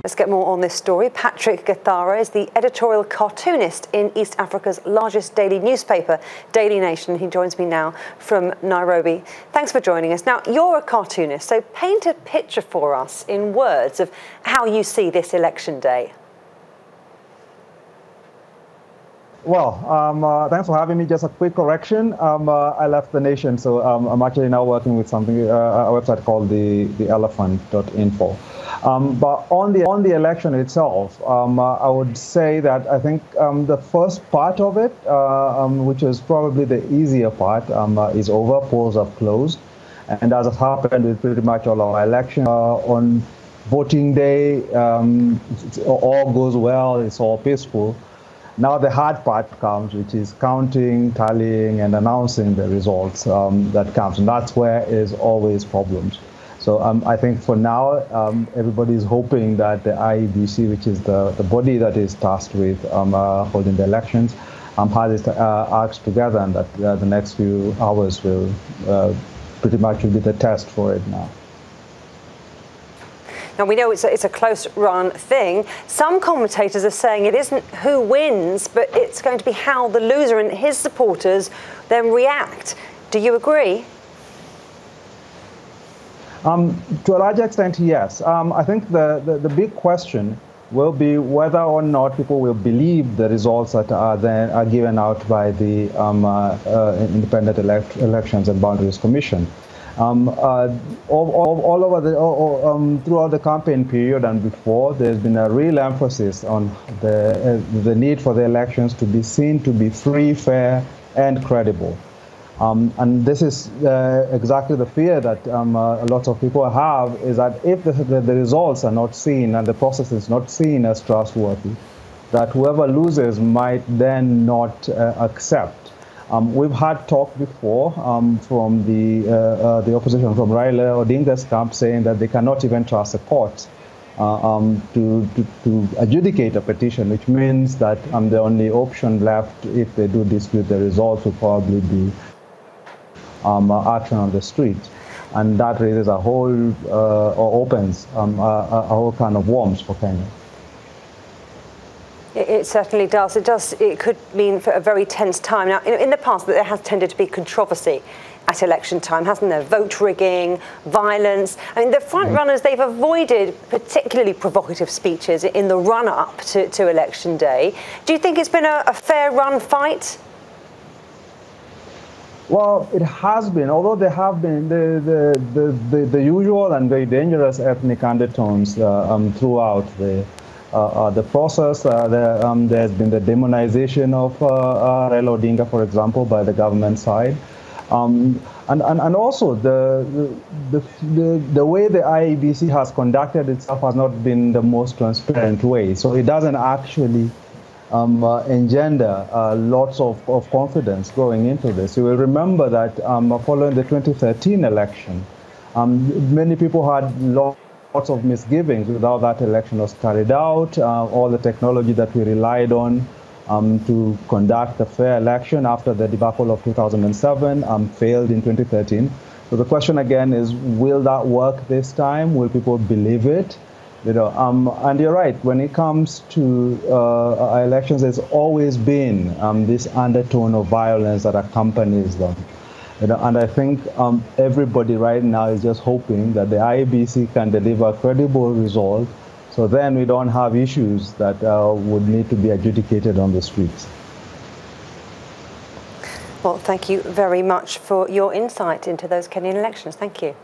Let's get more on this story. Patrick Gathara is the editorial cartoonist in East Africa's largest daily newspaper, Daily Nation. He joins me now from Nairobi. Thanks for joining us. Now, you're a cartoonist, so paint a picture for us in words of how you see this election day. Well, thanks for having me. Just a quick correction. I left the Nation, so I'm actually now working with something, a website called the elephant.info. But on the election itself, I would say that I think the first part of it, which is probably the easier part, is over. Polls have closed, and as has happened with pretty much all our elections, on voting day, all goes well. It's all peaceful. Now the hard part comes, which is counting, tallying, and announcing the results that comes, and that's where is always problems. So I think for now, everybody is hoping that the IEBC, which is the body that is tasked with holding the elections, has its acts together, and that the next few hours will pretty much will be the test for it now. Now, we know it's a close-run thing. Some commentators are saying it isn't who wins, but it's going to be how the loser and his supporters then react. Do you agree? To a large extent, yes. I think the big question will be whether or not people will believe the results that are given out by the Independent Elections and Boundaries Commission. All over throughout the campaign period and before, there's been a real emphasis on the need for the elections to be seen to be free, fair, and credible. And this is exactly the fear that a lot of people have, is that if the results are not seen and the process is not seen as trustworthy, that whoever loses might then not accept. We've had talk before from the opposition, from Raila Odinga's camp, saying that they cannot even trust the courts to adjudicate a petition, which means that the only option left, if they do dispute the results, will probably be action on the street. And that raises a whole, or opens a whole kind of worms for Kenya. It certainly does. It could mean for a very tense time. Now, in the past, there has tended to be controversy at election time, hasn't there? Vote rigging, violence. I mean, the front runners, they've avoided particularly provocative speeches in the run-up to election day. Do you think it's been a fair-run fight? Well, it has been, although there have been the usual and very dangerous ethnic undertones throughout the process. There's been the demonization of Raila Odinga, for example, by the government side, and also the way the IEBC has conducted itself has not been the most transparent way. So it doesn't actually engender lots of confidence going into this. You will remember that following the 2013 election, many people had lots of misgivings with how that election was carried out, all the technology that we relied on to conduct a fair election after the debacle of 2007 failed in 2013. So the question again is, will that work this time? Will people believe it? You know, and you're right, when it comes to elections, there's always been this undertone of violence that accompanies them. You know, and I think everybody right now is just hoping that the IEBC can deliver a credible result, so then we don't have issues that would need to be adjudicated on the streets. Well, thank you very much for your insight into those Kenyan elections. Thank you.